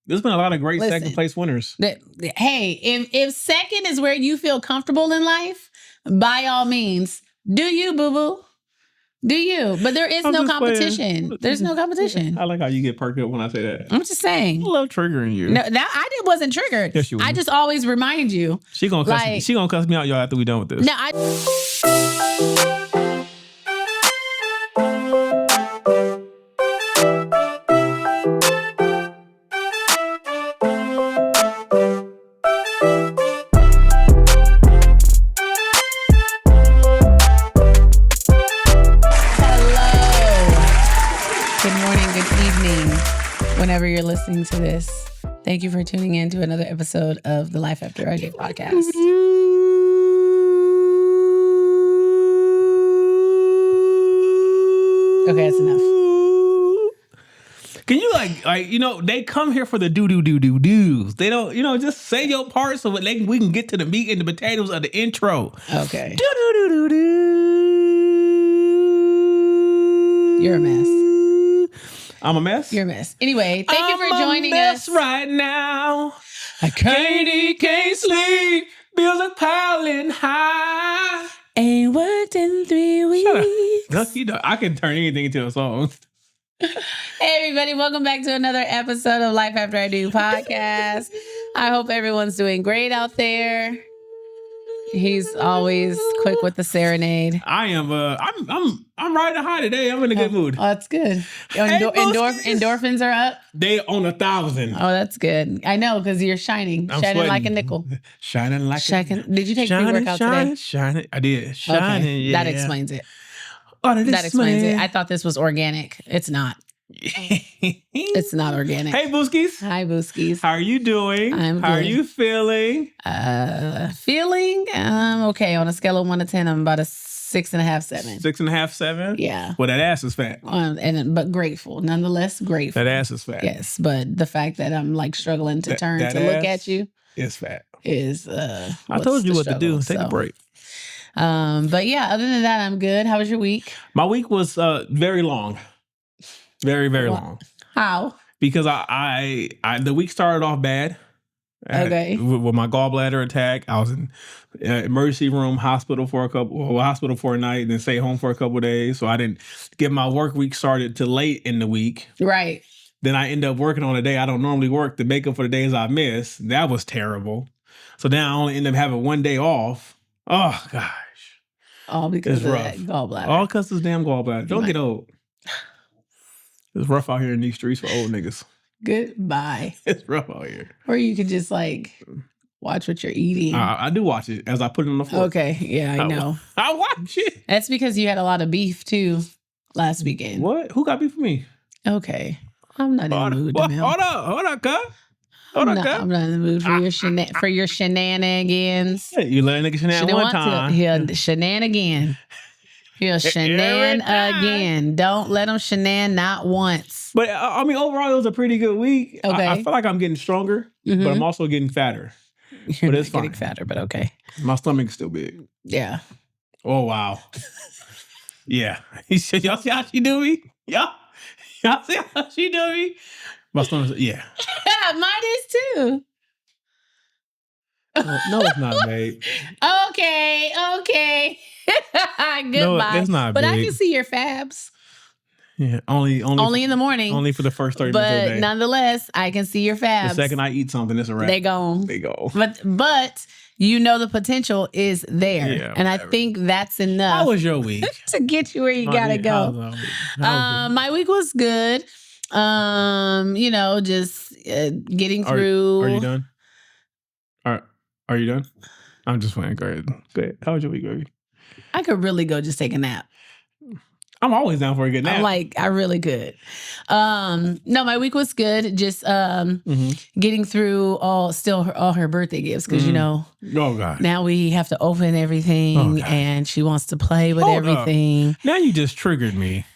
There's been a lot of great second place winners. Hey, if second is where you feel comfortable in life, by all means, do you, boo-boo. Do you? But there is no competition. Playing. There's no competition. I like how you get perked up when I say that. I'm just saying. I love triggering you. No, that wasn't triggered. Yes, you were. I just always remind you. She gonna cuss me out, y'all, after we done with this. No, whenever you're listening to this, thank you for tuning in to another episode of the Life After I Do podcast. Okay, that's enough. Can you they come here for the do-do-do-do-do's. They don't, just say your part so we can get to the meat and the potatoes of the intro. Okay. Do-do-do-do-do. You're a mess. I'm a mess? You're a mess. Anyway, thank you for joining us. Right now. I can't eat, can't sleep. Bills are piling high. Ain't worked in 3 weeks. I can turn anything into a song. Hey, everybody. Welcome back to another episode of Life After I Do podcast. I hope everyone's doing great out there. He's always quick with the serenade. I am. I'm riding high today. I'm in a good mood. Oh, that's good. Endorphins are up. They on 1,000. Oh, that's good. I know because you're shining sweating like a nickel. Shining like a nickel. Did you take pre-workout today? Shining. I did. Shining. Okay. Yeah. That explains it. Oh, that explains it. I thought this was organic. It's not. It's not organic. Hey, Booskies. Hi, Booskies. How are you doing? I'm good. How are you feeling? Feeling okay. On a scale of 1 to 10, I'm about a 6.5, 7. 6.5, 7? Yeah. Well, that ass is fat. But grateful. Nonetheless, grateful. That ass is fat. Yes, but the fact that I'm like struggling to turn to look at you is fat. Is I told you what to do. Take a break. But yeah, other than that, I'm good. How was your week? My week was very long. Very, very long. How? Because I the week started off bad. Okay. With my gallbladder attack, I was in emergency room, hospital for a night, and then stay home for a couple of days. So I didn't get my work week started till late in the week. Right. Then I end up working on a day I don't normally work to make up for the days I miss. That was terrible. So then I only end up having 1 day off. Oh gosh. All because of that gallbladder. All because of this damn gallbladder. Don't get old. It's rough out here in these streets for old niggas. Goodbye. It's rough out here. Or you could just watch what you're eating. I do watch it as I put it on the floor. Okay. Yeah, I know. I watch it. That's because you had a lot of beef too last weekend. What? Who got beef with me? Okay. I'm not in the mood. Hold on, cuz. I'm not in the mood for your shenanigans. Hey, you let a nigga shenan one time. He'll shenan again. He'll shenan again. Don't let him shenan not once. But I mean, overall, it was a pretty good week. Okay. I feel like I'm getting stronger, but I'm also getting fatter. You're not getting fatter, but okay. My stomach's still big. Yeah. Oh, wow. Yeah. Y'all see how she do me? Y'all see how she do me? My stomach's, yeah. Mine is too. No, it's not, babe. Okay. Goodbye. No, it's not, but big. I can see your fabs. Yeah, only in the morning. Only for the first 30 minutes of the day. But nonetheless, I can see your fabs. The second I eat something, it's a wrap. They go. But the potential is there. Yeah, and I think that's enough. How was your week? To get you where you gotta go. My week was good. Just getting through. Are you done? Are you done? I'm just playing. Go ahead. How was your week, baby? I could really go just take a nap. I'm always down for a good nap. I really could. No, my week was good. Just getting through all her birthday gifts because Oh God. Now we have to open everything, and she wants to play with everything. Now you just triggered me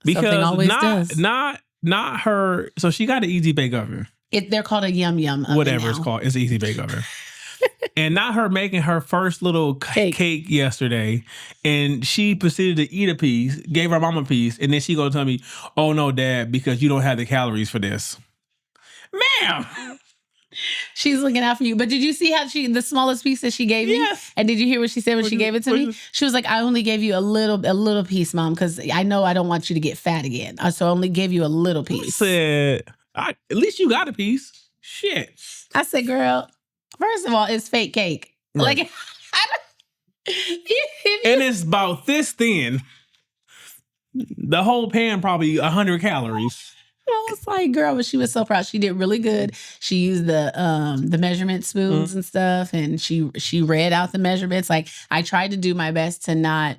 because something always does. Not her. So she got an easy bake oven. They're called a yum yum oven. Whatever it's called, it's an easy bake oven. And not her making her first little cake yesterday. And she proceeded to eat a piece, gave her mom a piece, and then she gonna tell me, oh no, Dad, because you don't have the calories for this. Ma'am. She's looking out for you. But did you see how the smallest piece that she gave me? Yes. And did you hear what she said when she gave it to me? She was like, I only gave you a little piece, Mom, because I know I don't want you to get fat again. So I only gave you a little piece. I said, at least you got a piece. Shit. I said, girl, first of all, it's fake cake. Right. Like, and it's about this thin. The whole pan probably 100 calories. I was like, girl, but she was so proud. She did really good. She used the measurement spoons and stuff, and she read out the measurements. Like, I tried to do my best to not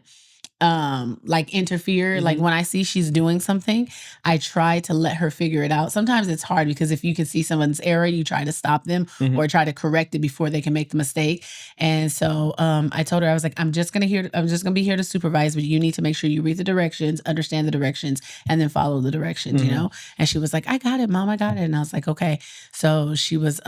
like interfere. Like, when I see she's doing something, I try to let her figure it out. Sometimes it's hard because if you can see someone's error, you try to stop them or try to correct it before they can make the mistake. And so I told her, I was like, I'm just gonna be here to supervise, but you need to make sure you read the directions, understand the directions, and then follow the directions, you know? And she was like, I got it, Mom, I got it. And I was like, okay. So she was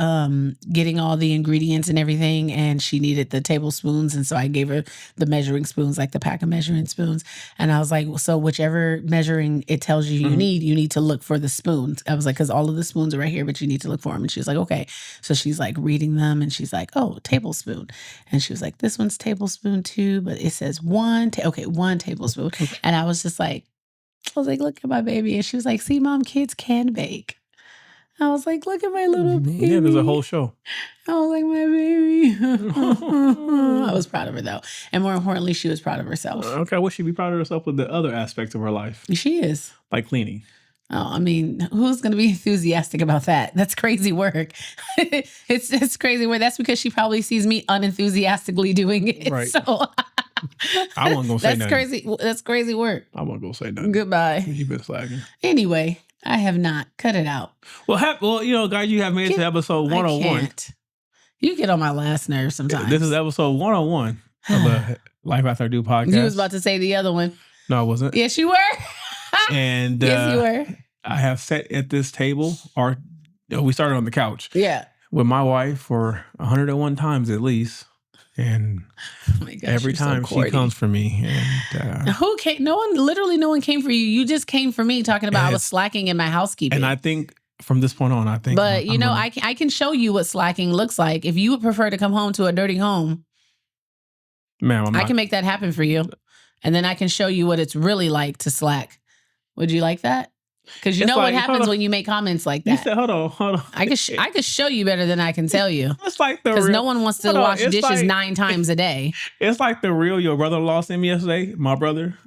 getting all the ingredients and everything, and she needed the tablespoons. And so I gave her the measuring spoons, like the pack of measuring spoons. And I was like, well, so whichever measuring it tells you you need to look for the spoons. I was like, because all of the spoons are right here, but you need to look for them. And she was like, okay. So she's like reading them, and she's like, oh, tablespoon. And she was like, this one's tablespoon too, but it says one tablespoon. And I was like, look at my baby. And she was like, see, Mom, kids can bake. I was like, look at my little baby. Yeah, there's a whole show. I was like, my baby. I was proud of her, though. And more importantly, she was proud of herself. Okay, I wish she'd be proud of herself with the other aspects of her life. She is. Like cleaning. Oh, I mean, who's going to be enthusiastic about that? That's crazy work. It's crazy work. That's because she probably sees me unenthusiastically doing it. Right. So I wasn't going to say that's nothing. crazy. That's crazy work. I wasn't going to say nothing. Goodbye. You've been slacking. Anyway, I have not. Cut it out. Well, you know, guys, you have made it to episode 101. I can't. You get on my last nerve sometimes. This is episode 101 of the Life After I Do podcast. You was about to say the other one. No, I wasn't. Yes, you were. And yes, you were. I have sat at this table, or we started on the couch. Yeah. With my wife for 101 times at least. And oh my gosh, every time so she comes for me. And who came? No one came for you. You just came for me talking about I was slacking in my housekeeping. And I think from this point on, But I can show you what slacking looks like. If you would prefer to come home to a dirty home, ma'am, I can make that happen for you. And then I can show you what it's really like to slack. Would you like that? Because you know what happens when you make comments like that. You said, hold on. I could show you better than I can tell you. It's like the because no one wants to wash dishes 9 times a day. It's like the reel your brother-in-law sent me yesterday. My brother.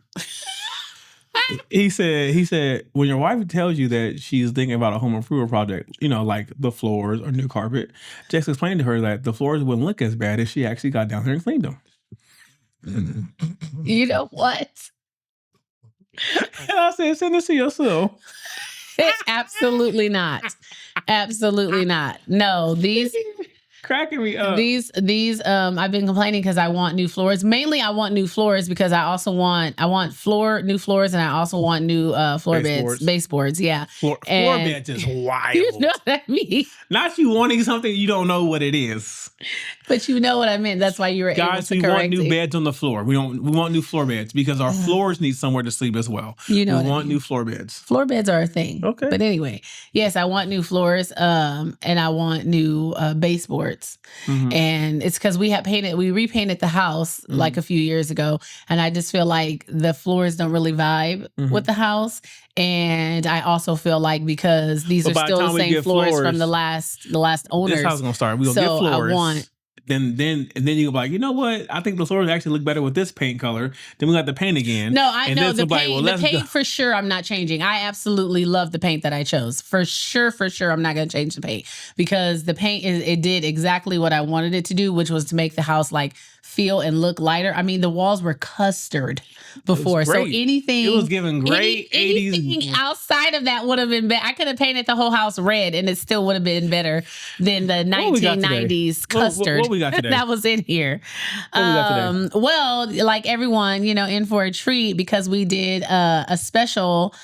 He said when your wife tells you that she's thinking about a home improvement project, you know, like the floors or new carpet, just explain to her that the floors wouldn't look as bad if she actually got down there and cleaned them. You know what? And I said, send this to yourself. Absolutely not. Absolutely not. No, these cracking me up. These I've been complaining because I want new floors. Mainly I want new floors because I want new floors, and I also want new baseboards. Yeah. Floor beds is wild. You know what I mean? Not you wanting something you don't know what it is. But you know what I meant. That's why you were able to correct it. Guys, we want new beds on the floor. We want new floor beds because our floors need somewhere to sleep as well. You know, we want new floor beds. Floor beds are a thing. Okay. But anyway, yes, I want new floors, and I want new baseboards. Mm-hmm. And it's because we repainted the house like a few years ago, and I just feel like the floors don't really vibe with the house. And I also feel like because these are still the same floors from the last owners. This house is gonna start. We're gonna get floors. Then you go like, you know what? I think the floors actually look better with this paint color. Then we got the paint again. No, I know the paint. The paint for sure. I'm not changing. I absolutely love the paint that I chose. For sure. I'm not going to change the paint because the paint it did exactly what I wanted it to do, which was to make the house like feel and look lighter. I mean, the walls were custard before, so anything it was giving great 80s. Anything outside of that would have been better. I could have painted the whole house red, and it still would have been better than the 1990s custard. What we got today? That was in here. What we got today? Well, like everyone, in for a treat because we did a special.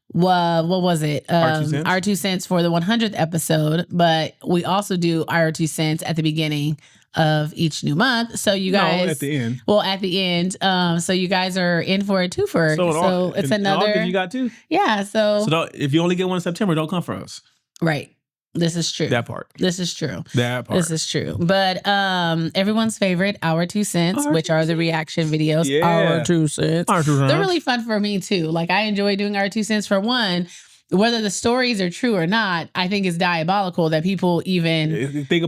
What was it? Our 2 cents for the 100th episode, but we also do our 2 cents at the beginning of each new month. So you guys, at the end. Well, at the end. So you guys are in for a twofer. So it's another. You got 2. Yeah. So if you only get one in September, don't come for us. Right. This is true. That part. This is true. That part. This is true. But everyone's favorite, Our 2 Cents, which are the reaction videos. Yeah. Our 2 Cents. Our 2 cents. They're really fun for me too. Like I enjoy doing Our 2 Cents. For one, whether the stories are true or not, I think it's diabolical that people even think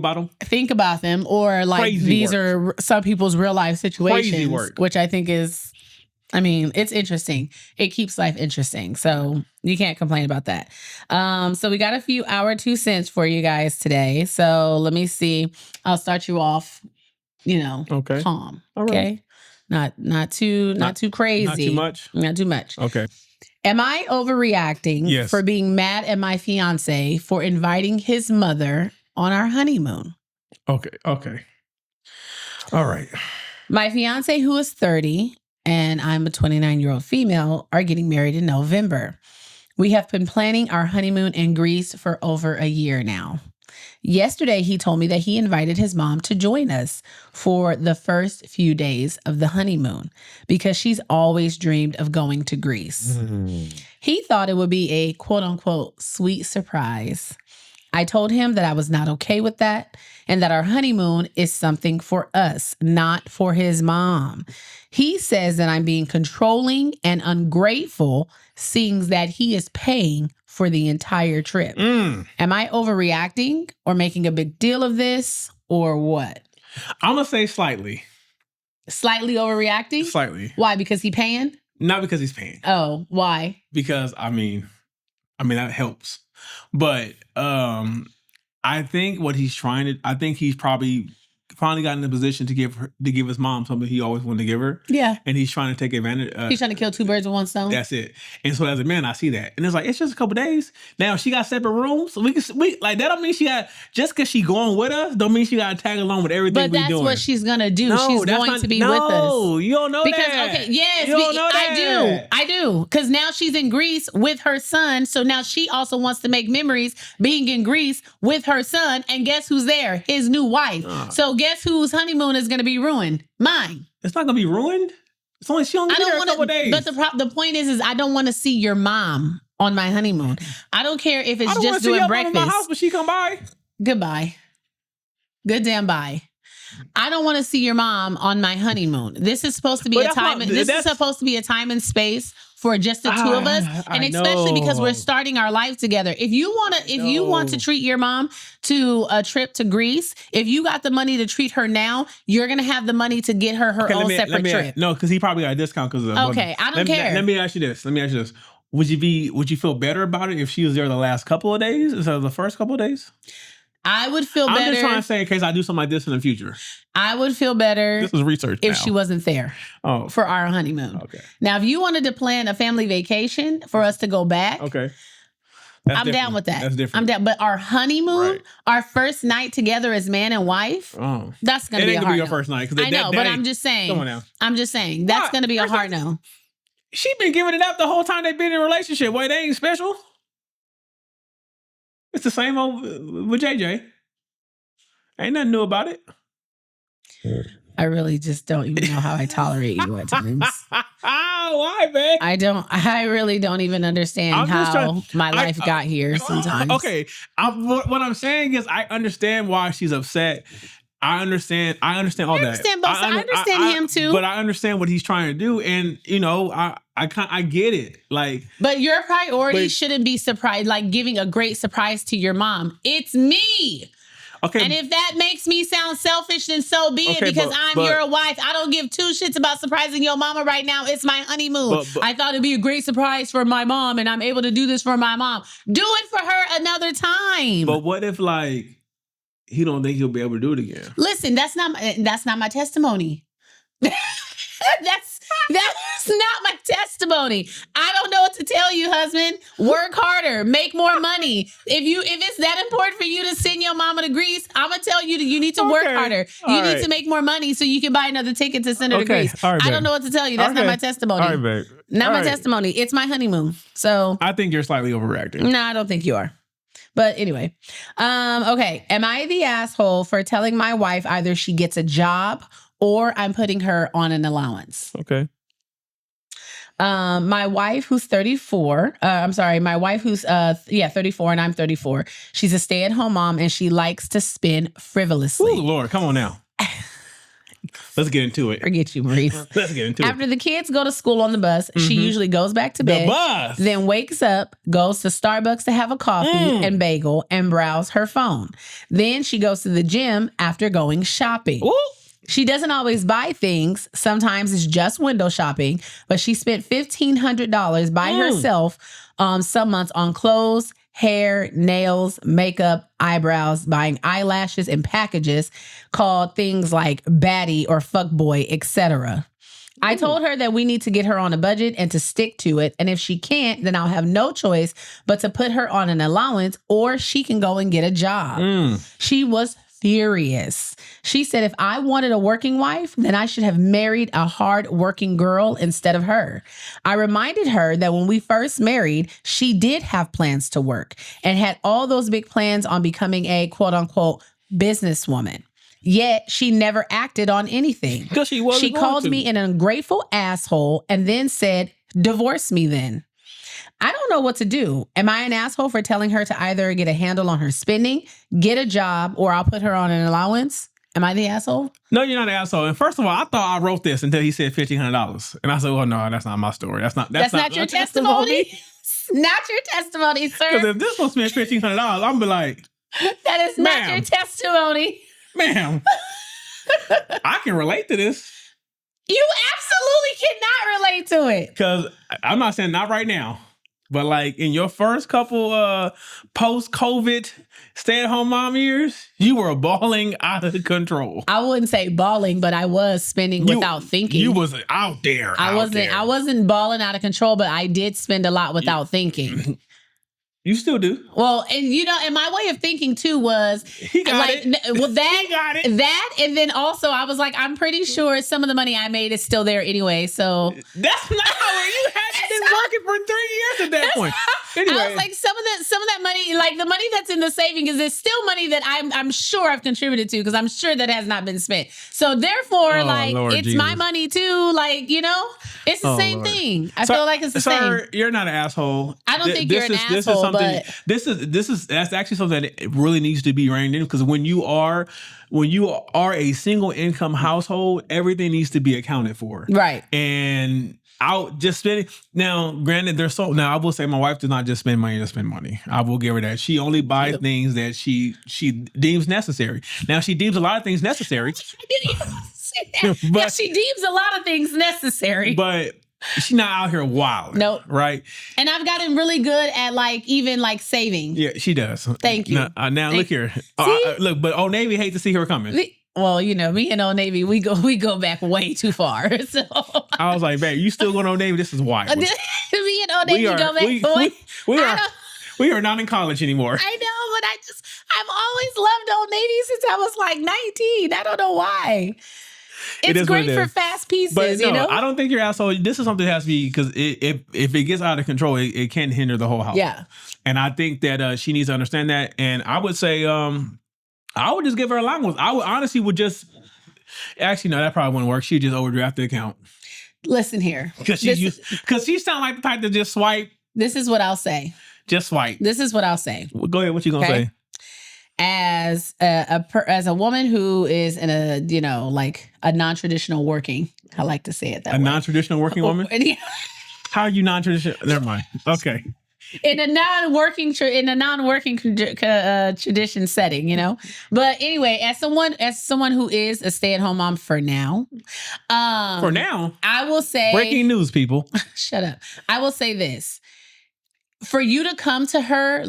about them or like Crazy these work. are some people's real life situations, Crazy work. which I think is, I mean, it's interesting. It keeps life interesting. So you can't complain about that. So we got a few Our 2 Cents for you guys today. So let me see. I'll start you off, Okay. calm. All right. Okay. Not too crazy. Not too much. Not too much. Okay. Am I overreacting Yes. for being mad at my fiance for inviting his mother on our honeymoon? Okay. All right. My fiance, who is 30, and I'm a 29-year-old female, are getting married in November. We have been planning our honeymoon in Greece for over a year now. Yesterday, he told me that he invited his mom to join us for the first few days of the honeymoon because she's always dreamed of going to Greece. He thought it would be a quote unquote sweet surprise. I told him that I was not okay with that and that our honeymoon is something for us, not for his mom. He says that I'm being controlling and ungrateful, seeing that he is paying for the entire trip. Am I overreacting or making a big deal of this or what? I'm going to say slightly. Slightly overreacting? Slightly. Why? Because he paying? Not because he's paying. Oh, why? Because I mean that helps. But I think what he's I think he's probably finally got in the position to give his mom something he always wanted to give her. Yeah. And he's trying to take advantage. He's trying to kill two birds with one stone. That's it. And so as a man, I see that. And it's like, it's just a couple days. Now she got separate rooms. We like that don't mean she got, just because she going with us, don't mean she got to tag along with everything we doing. But that's what she's going to do. No, she's going to be with us. No, you don't know that. Okay, yes, you don't know that. I do. Because now she's in Greece with her son. So now she also wants to make memories being in Greece with her son. And guess who's there? His new wife. So guess whose honeymoon is going to be ruined? Mine. It's not going to be ruined. It's only she only there a couple days. But the point is I don't want to see your mom on my honeymoon. I don't care if it's just doing breakfast. I don't want to see your mom in my house when she come by. Goodbye. Good damn bye. I don't want to see your mom on my honeymoon. This is supposed to be supposed to be a time and space for just the two of us, and especially because we're starting our life together. If you want to treat your mom to a trip to Greece, if you got the money to treat her now, you're gonna have the money to get her own separate trip. No, because he probably got a discount because of okay. I don't care. Let me ask you this. Would you feel better about it if she was there the last couple of days instead of the first couple of days? I would feel better. I'm just trying to say in case I do something like this in the future. I would feel better. This is research if she wasn't there for our honeymoon. Okay. Now, if you wanted to plan a family vacation for us to go back, okay, I'm down with that. That's different. I'm down. But our honeymoon, our first night together as man and wife, that's going to be a hard no. It ain't going to be your first night. I know, but I'm just saying. Come on now. I'm just saying that's going to be a hard no. She been giving it up the whole time they've been in a relationship. Wait, they ain't special. It's the same old with JJ. Ain't nothing new about it. I really just don't even know how I tolerate you at times. Why, man? I really don't even understand how my life got here sometimes. Okay. What I'm saying is I understand why she's upset. I understand all that. I understand him too. But I understand what he's trying to do. And, I get it. Like, but your priority shouldn't be surprise, like giving a great surprise to your mom. It's me. Okay. And if that makes me sound selfish, then so be it, because I'm your wife. I don't give two shits about surprising your mama right now. It's my honeymoon. I thought it'd be a great surprise for my mom, and I'm able to do this for my mom. Do it for her another time. But what if, like, he don't think he'll be able to do it again? Listen, that's not my testimony. That's not my testimony. I don't know what to tell you, husband. Work harder, make more money. If it's that important for you to send your mama to Greece, I'm gonna tell you that you need to work harder. You need to make more money so you can buy another ticket to send her to Greece. I don't know what to tell you. That's not my testimony. All right, babe. Not my testimony. It's my honeymoon. So I think you're slightly overreacting. No, I don't think you are. But anyway, okay. Am I the asshole for telling my wife either she gets a job or I'm putting her on an allowance? Okay. My wife who's 34, my wife who's 34 and I'm 34. She's a stay-at-home mom and she likes to spend frivolously. Ooh, Lord, come on now. Let's get into it. Forget you, Maurice. Let's get into it. After the kids go to school on the bus, she usually goes back to bed. The bus. Then wakes up, goes to Starbucks to have a coffee and bagel and browse her phone. Then she goes to the gym after going shopping. Ooh. She doesn't always buy things. Sometimes it's just window shopping, but she spent $1,500 by herself some months on clothes, hair, nails, makeup, eyebrows, buying eyelashes and packages called things like baddie or fuckboy, etc. I told her that we need to get her on a budget and to stick to it. And if she can't, then I'll have no choice but to put her on an allowance or she can go and get a job. She was furious. She said if I wanted a working wife, then I should have married a hard-working girl instead of her. I reminded her that when we first married, she did have plans to work and had all those big plans on becoming a quote-unquote businesswoman. Yet she never acted on anything. Because she called me an ungrateful asshole and then said, divorce me then. I don't know what to do. Am I an asshole for telling her to either get a handle on her spending, get a job, or I'll put her on an allowance? Am I the asshole? No, you're not an asshole. And first of all, I thought I wrote this until he said $1,500. And I said, well, no, that's not my story. That's not your testimony. Not your testimony, sir. Because if this one spent $1,500, I'm going to be like, that is not your testimony. Ma'am, I can relate to this. You absolutely cannot relate to it. Because I'm not saying not right now. But like in your first couple post-COVID stay-at-home mom years, you were balling out of control. I wouldn't say balling, but I was spending without thinking. You was out there. I wasn't balling out of control, but I did spend a lot without thinking. You still do. Well, and my way of thinking too was he got it. Well, he got it. That, and then also I was like, I'm pretty sure some of the money I made is still there anyway. So that's not how you had been working for 3 years at that point. Anyway. I was like, some of that money, like the money that's in the savings, is still money that I'm sure I've contributed to because I'm sure that has not been spent. So therefore, Lord it's Jesus. My money too. Like, it's the same thing. I feel like it's the same. You're not an asshole. I don't think you're an asshole. That's actually something that really needs to be reined in because when you are a single income household, everything needs to be accounted for. Right. And out just spending. Now, granted, I will say my wife does not just spend money to spend money. I will give her that. She only buys things that she deems necessary. Now, she deems a lot of things necessary. But she deems a lot of things necessary. But she's not out here wild. Nope. Right? And I've gotten really good at even saving. Yeah, she does. Thank you. Now look here. Look, but Old Navy hate to see her coming. Well, me and Old Navy, we go back way too far. So I was like, babe, you still going to Old Navy? This is wild. Me and Old Navy go back. We are not in college anymore. I know, but I've always loved Old Navy since I was like 19. I don't know why. It's great for fast pieces, but no, I don't think you're asshole. This is something that has to be because if it gets out of control, it can hinder the whole house. Yeah, and I think that she needs to understand that. And I would say, I would just give her allowance. I would honestly actually no, that probably wouldn't work. She'd just overdraft the account. Listen here, because she sound like the type to just swipe. This is what I'll say. Just swipe. This is what I'll say. Well, go ahead. What you gonna say? As a woman who is in a non-traditional working, I like to say it that way. A non-traditional working woman? How are you non-traditional? Never mind. Okay. In a non-working tradition setting, But anyway, as someone who is a stay-at-home mom for now, I will say breaking news, people. Shut up. I will say this. For you to come to her,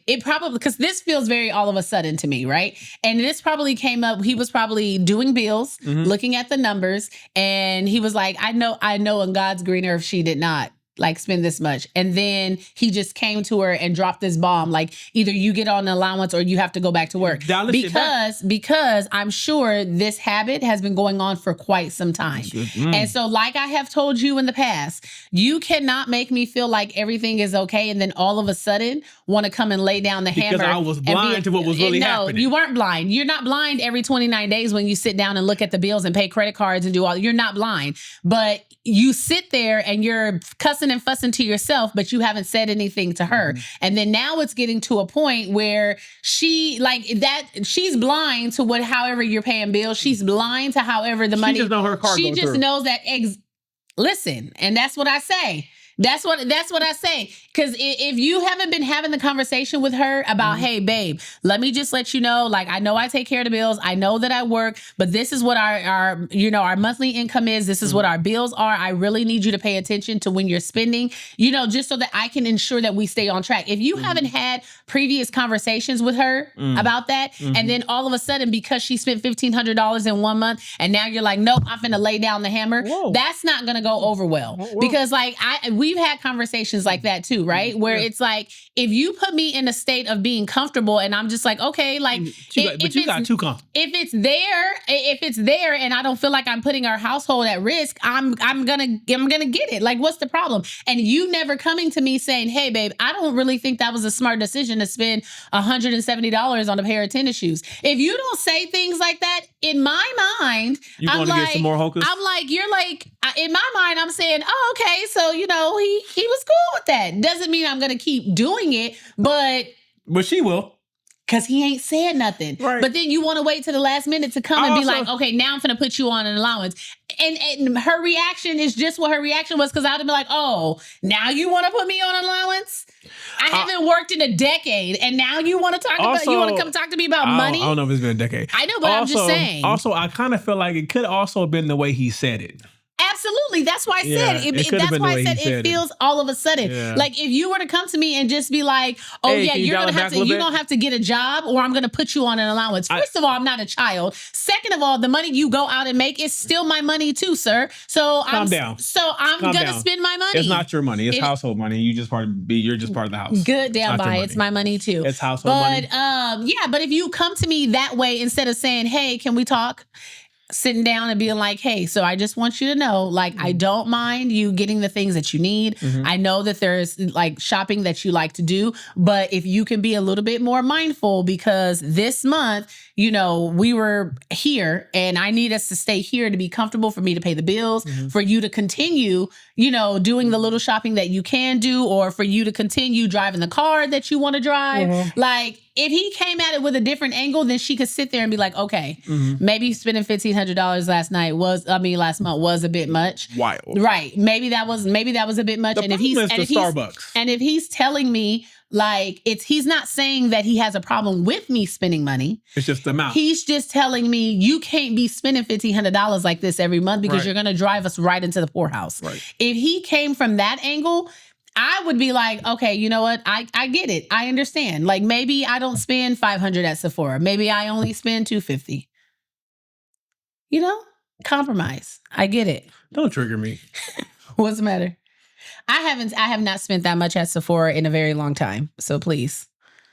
it probably, because this feels very all of a sudden to me, right? And this probably came up, he was probably doing bills, looking at the numbers, and he was like, I know in God's green earth she did not like spend this much. And then he just came to her and dropped this bomb. Like either you get on an allowance or you have to go back to work. Because I'm sure this habit has been going on for quite some time. And so like I have told you in the past, you cannot make me feel like everything is okay and then all of a sudden want to come and lay down the hammer. Because I was blind to what was really happening. No, you weren't blind. You're not blind every 29 days when you sit down and look at the bills and pay credit cards and do all. You're not blind. But you sit there and you're cussing and fussing to yourself, but you haven't said anything to her. And then now it's getting to a point where she's blind to however you're paying bills. She's blind to however the money. She just knows her car. She just knows that. Listen, and that's what I say. That's what I say. Because if you haven't been having the conversation with her about, hey, babe, let me just let you know, like, I know I take care of the bills. I know that I work, but this is what our monthly income is. This is what our bills are. I really need you to pay attention to when you're spending, just so that I can ensure that we stay on track. If you haven't had previous conversations with her about that, and then all of a sudden, because she spent $1,500 in 1 month, and now you're like, nope, I'm finna lay down the hammer. Whoa. That's not gonna go over well. Because like we've had conversations like that too, right? Where it's like, if you put me in a state of being comfortable and I'm just like, okay, like, but you got too comfortable. If it's there and I don't feel like I'm putting our household at risk, I'm gonna get it. Like, what's the problem? And you never coming to me saying, hey babe, I don't really think that was a smart decision to spend $170 on a pair of tennis shoes. If you don't say things like that, in my mind, I'm like, get some more hocus? I'm like, you're like, in my mind, I'm saying, oh, okay, so, he was cool with that. Doesn't mean I'm going to keep doing it, but she will. Because he ain't said nothing. Right. But then you want to wait to the last minute to come and be like, okay, now I'm going to put you on an allowance. And her reaction is just what her reaction was, because I would have been like, oh, now you want to put me on allowance? I haven't worked in a decade, and now you want to come talk to me about money? I don't know if it's been a decade. I know, but I'm just saying. Also, I kind of feel like it could also have been the way he said it. Absolutely. That's why I said it feels all of a sudden. Yeah. Like if you were to come to me and just be like, oh hey, yeah, you're gonna have to get a job or I'm gonna put you on an allowance. First of all, I'm not a child. Second of all, the money you go out and make is still my money too, sir. So calm down. So I'm gonna spend my money. It's not your money. It's household money. You're just part of the house. Good damn bye. It's my money too. It's household money. But if you come to me that way instead of saying, hey, can we talk? Sitting down and being like, hey, so I just want you to know, like, I don't mind you getting the things that you need. I know that there's like shopping that you like to do, but if you can be a little bit more mindful, because this month, we were here and I need us to stay here to be comfortable for me to pay the bills, for you to continue, doing the little shopping that you can do, or for you to continue driving the car that you want to drive. Like, if he came at it with a different angle, then she could sit there and be like, okay, maybe spending $1,500 last month was a bit much. Wild. Right. Maybe that was a bit much. And if he's telling me, like, he's not saying that he has a problem with me spending money. It's just the amount. He's just telling me you can't be spending $1,500 like this every month because you're going to drive us right into the poorhouse. Right. If he came from that angle, I would be like, okay, you know what? I get it. I understand. Like, maybe I don't spend $500 at Sephora. Maybe I only spend $250. Compromise. I get it. Don't trigger me. What's the matter? I have not spent that much at Sephora in a very long time. So please.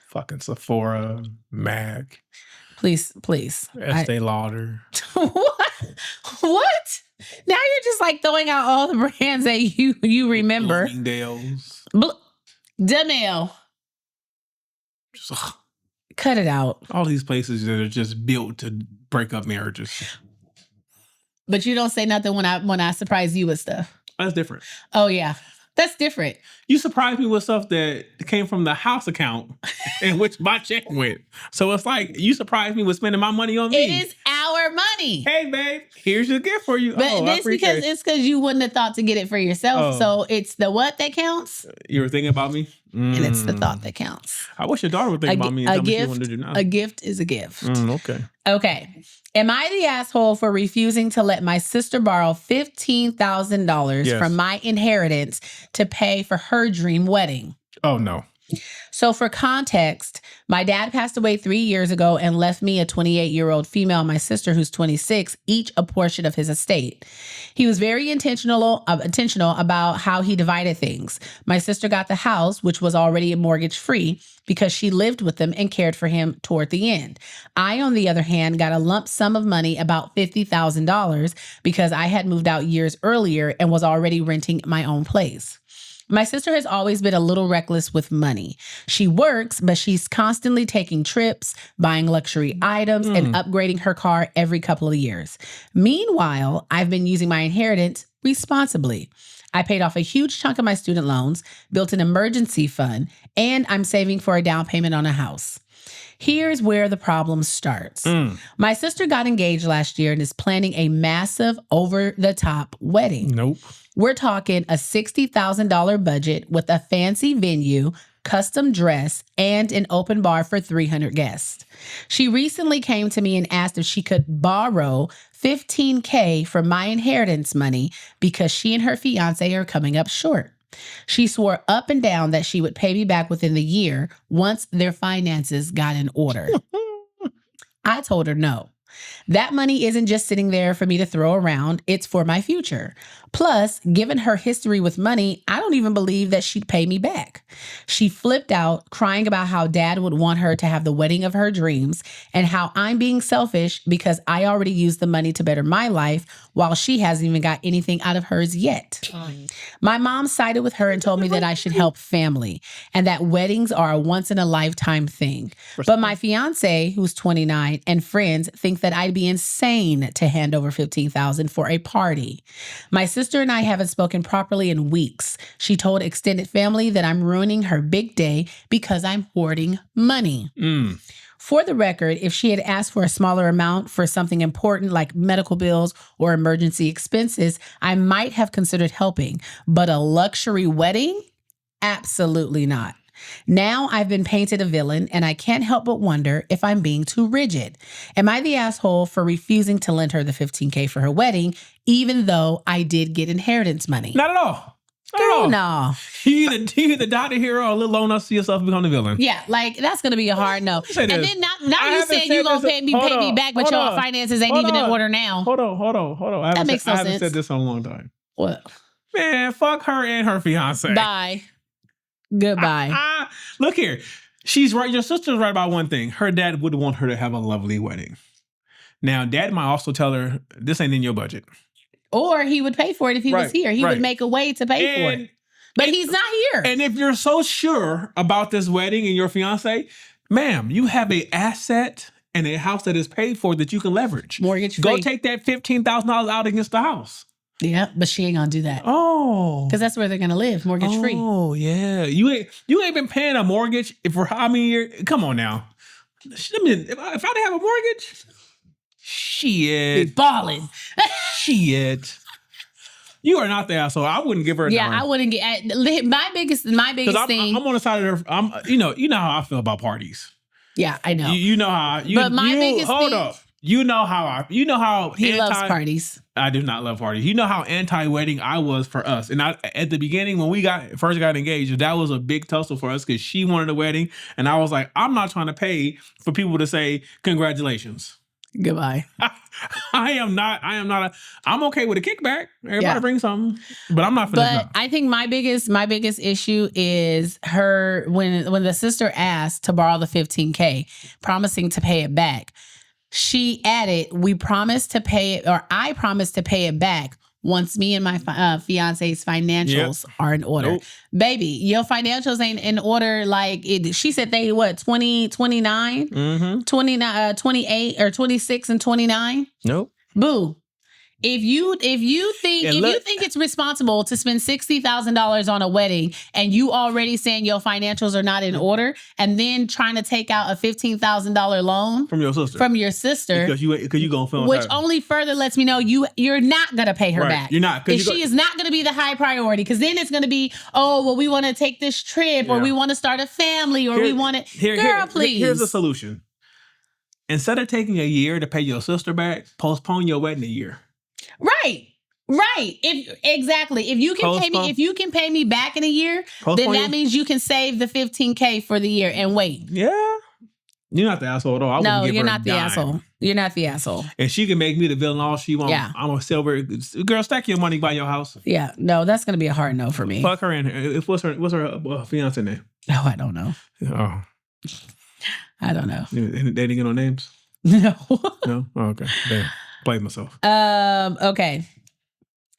Fucking Sephora, MAC. Please. Estee Lauder. What? Now you're just like throwing out all the brands that you remember. Bloomingdale's. Demel. Cut it out. All these places that are just built to break up marriages. But you don't say nothing when I surprise you with stuff. That's different. Oh yeah. That's different. You surprised me with stuff that came from the house account in which my check went. So it's like, you surprised me with spending my money on me. It is our money. Hey, babe, here's your gift for you. But it's because you wouldn't have thought to get it for yourself. So it's the what that counts? You were thinking about me? And it's the thought that counts. I wish your daughter would think about me and tell me she wanted to do now. A gift is a gift. Okay. Am I the asshole for refusing to let my sister borrow $15,000 from my inheritance to pay for her dream wedding? Oh, no. So for context, my dad passed away 3 years ago and left me, a 28-year-old female, and my sister who's 26, each a portion of his estate. He was very intentional about how he divided things. My sister got the house, which was already mortgage free, because she lived with him and cared for him toward the end. I, on the other hand, got a lump sum of money, about $50,000, because I had moved out years earlier and was already renting my own place. My sister has always been a little reckless with money. She works, but she's constantly taking trips, buying luxury items, and upgrading her car every couple of years. Meanwhile, I've been using my inheritance responsibly. I paid off a huge chunk of my student loans, built an emergency fund, and I'm saving for a down payment on a house. Here's where the problem starts. My sister got engaged last year and is planning a massive, over-the-top wedding. Nope. We're talking a $60,000 budget with a fancy venue, custom dress, and an open bar for 300 guests. She recently came to me and asked if she could borrow $15,000 from my inheritance money because she and her fiancé are coming up short. She swore up and down that she would pay me back within the year once their finances got in order. I told her no. That money isn't just sitting there for me to throw around. It's for my future. Plus, given her history with money, I don't even believe that she'd pay me back. She flipped out, crying about how dad would want her to have the wedding of her dreams and how I'm being selfish because I already used the money to better my life while she hasn't even got anything out of hers yet. My mom sided with her and told me that I should help family and that weddings are a once-in-a-lifetime thing. But my fiance, who's 29, and friends think that I'd be insane to hand over $15,000 for a party. My sister and I haven't spoken properly in weeks. She told extended family that I'm ruining her big day because I'm hoarding money. For the record, if she had asked for a smaller amount for something important like medical bills or emergency expenses, I might have considered helping. But a luxury wedding? Absolutely not. Now I've been painted a villain, and I can't help but wonder if I'm being too rigid. Am I the asshole for refusing to lend her the $15,000 for her wedding, even though I did get inheritance money? Not at all. Girl, no. You either die the hero or little low enough to see yourself become the villain. Yeah, like that's gonna be a hard no. And then now you said you gonna pay me back, but your finances ain't even in order now. Hold on. That makes no sense. I haven't said this in a long time. What? Man, fuck her and her fiance. Bye. Goodbye. Look here. She's right. Your sister's right about one thing. Her dad would want her to have a lovely wedding. Now, dad might also tell her, this ain't in your budget. Or he would pay for it if he was here. He would make a way to pay for it. But he's not here. And if you're so sure about this wedding and your fiance, ma'am, you have an asset and a house that is paid for that you can leverage. Mortgage free. Go take that $15,000 out against the house. Yeah, but she ain't gonna do that. Oh, because that's where they're gonna live, mortgage free. Oh yeah, you ain't been paying a mortgage for how many years? Come on now. I mean, if I didn't have a mortgage, shit, be balling. Shit, you are not the asshole. I wouldn't give her. I wouldn't get my biggest thing. I'm on the side of her. You know how I feel about parties. Yeah, I know. You know how. But my biggest hold thing. up. You know how he loves parties. I do not love parties. You know how anti-wedding I was for us. And at the beginning, when we first got engaged, that was a big tussle for us because she wanted a wedding. And I was like, I'm not trying to pay for people to say congratulations. Goodbye. I am not I'm okay with a kickback. Everybody bring something. But I'm not for that. But I think my biggest issue is her when the sister asked to borrow the $15,000, promising to pay it back. She added, I promised to pay it back once me and my fiance's financials are in order. Nope. Baby, your financials ain't in order. Like she said they 29, 28 or 26 and 29. Nope. Boo. If you think it's responsible to spend $60,000 on a wedding and you already saying your financials are not in order, and then trying to take out a $15,000 loan from your sister because you gonna film, which only further lets me know you're not gonna pay her back. You're not, because she is not gonna be the high priority. Because then it's gonna be, oh well, we want to take this trip, or we want to start a family, or we want to. Girl, please. Here's the solution. Instead of taking a year to pay your sister back, postpone your wedding a year. Right. Right. If you can pay me back in a year, then that means you can save the $15K for the year and wait. Yeah. You're not the asshole though. No, you're not the asshole. You're not the asshole. And she can make me the villain all she wants. Yeah. I'm gonna sell her. Girl, stack your money by your house. Yeah. No, that's gonna be a hard no for me. Fuck her in her. What's her fiance name? Oh, I don't know. Oh. I don't know. They didn't get no names? No. No? Oh, okay. Damn. Played myself. Okay.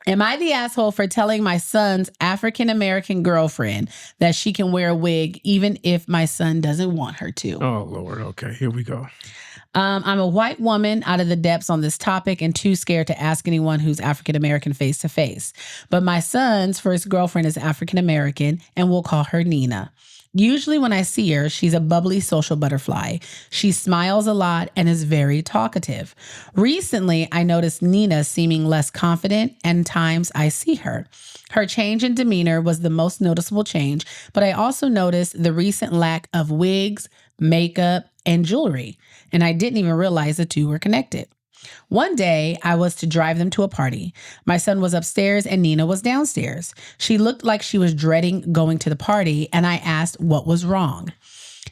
Am I the asshole for telling my son's African-American girlfriend that she can wear a wig even if my son doesn't want her to? Oh, Lord. Okay, here we go. I'm a white woman out of the depths on this topic and too scared to ask anyone who's African-American face to face. But my son's first girlfriend is African-American and we'll call her Nina. Usually when I see her, she's a bubbly social butterfly. She smiles a lot and is very talkative. Recently, I noticed Nina seeming less confident, and times I see her. Her change in demeanor was the most noticeable change, but I also noticed the recent lack of wigs, makeup, and jewelry, and I didn't even realize the two were connected. One day, I was to drive them to a party. My son was upstairs and Nina was downstairs. She looked like she was dreading going to the party, and I asked what was wrong.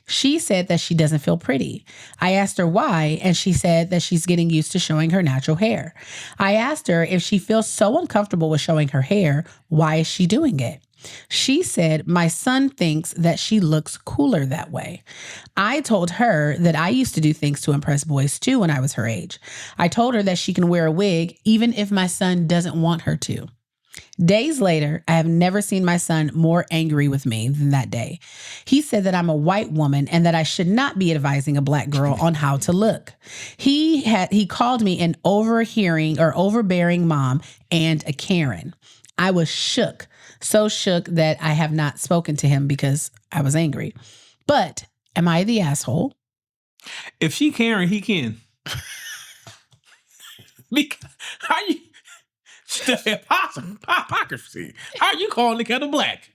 She said that she doesn't feel pretty. I asked her why, and she said that she's getting used to showing her natural hair. I asked her if she feels so uncomfortable with showing her hair, why is she doing it? She said, my son thinks that she looks cooler that way. I told her that I used to do things to impress boys too when I was her age. I told her that she can wear a wig even if my son doesn't want her to. Days later, I have never seen my son more angry with me than that day. He said that I'm a white woman and that I should not be advising a black girl on how to look. He called me an overbearing mom and a Karen. I was shook. So shook that I have not spoken to him because I was angry. But am I the asshole? If she Karen, he can. Because how you the hypocrisy? How are you calling the kettle black?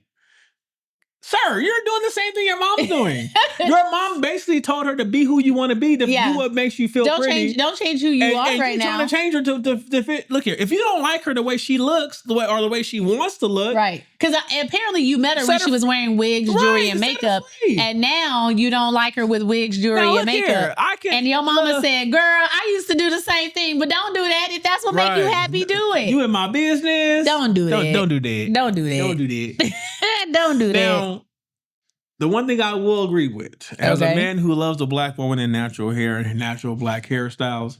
Sir, you're doing the same thing your mom's doing. Your mom basically told her to be who you want to be, to do what makes you feel pretty. Don't change who you are right now. Trying to change her to fit. Look here, if you don't like her the way she looks, the way she wants to look, right? Because apparently you met her when she was wearing wigs, jewelry, and makeup, and now you don't like her with wigs, jewelry, and makeup. And your mama said, "Girl, I used to do the same thing, but don't do that. If that's what makes you happy, do it. You in my business. Don't do that. Don't do that. Don't do that. Don't do that. Don't do that." Now, the one thing I will agree with, as a man who loves a black woman in natural hair and natural black hairstyles,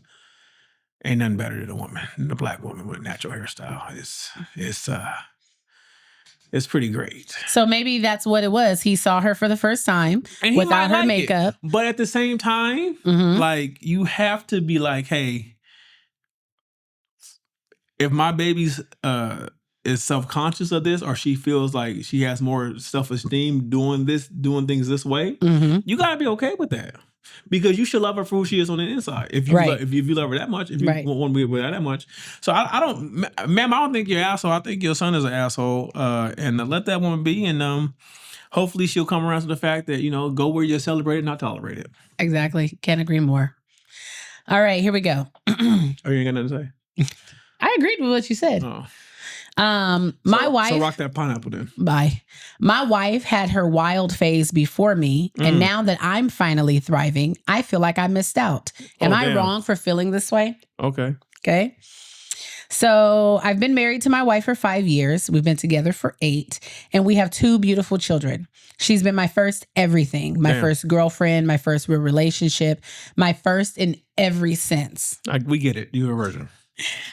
ain't nothing better than a black woman with natural hairstyle. It's pretty great. So maybe that's what it was. He saw her for the first time and without her makeup. But at the same time, like, you have to be like, hey, if my baby's is self-conscious of this, or she feels like she has more self-esteem doing things this way, you gotta be okay with that, because you should love her for who she is on the inside. If you love her that much, if you want to be with her that much. So I don't, ma'am, I don't think you're an asshole. I think your son is an asshole, and let that woman be, and hopefully she'll come around to the fact that, go where you're celebrated, not tolerated. Exactly. Can't agree more. All right, here we go. Oh, you ain't got nothing to say? I agreed with what you said. Oh. My wife. So rock that pineapple then. Bye. My wife had her wild phase before me, and now that I'm finally thriving, I feel like I missed out. Am I wrong for feeling this way? Okay. So I've been married to my wife for 5 years. We've been together for 8, and we have 2 beautiful children. She's been my first everything, my first girlfriend, my first real relationship, my first in every sense. We get it. You're a virgin.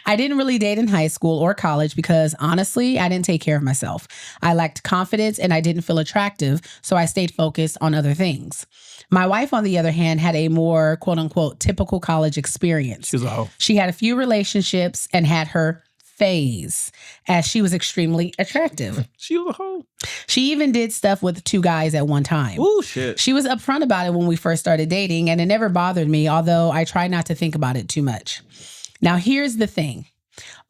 I didn't really date in high school or college because, honestly, I didn't take care of myself. I lacked confidence and I didn't feel attractive, so I stayed focused on other things. My wife, on the other hand, had a more, quote unquote, typical college experience. She's a hoe. She had a few relationships and had her phase, as she was extremely attractive. She was a hoe. She even did stuff with 2 guys at one time. Oh, shit. She was upfront about it when we first started dating, and it never bothered me, although I try not to think about it too much. Now, here's the thing.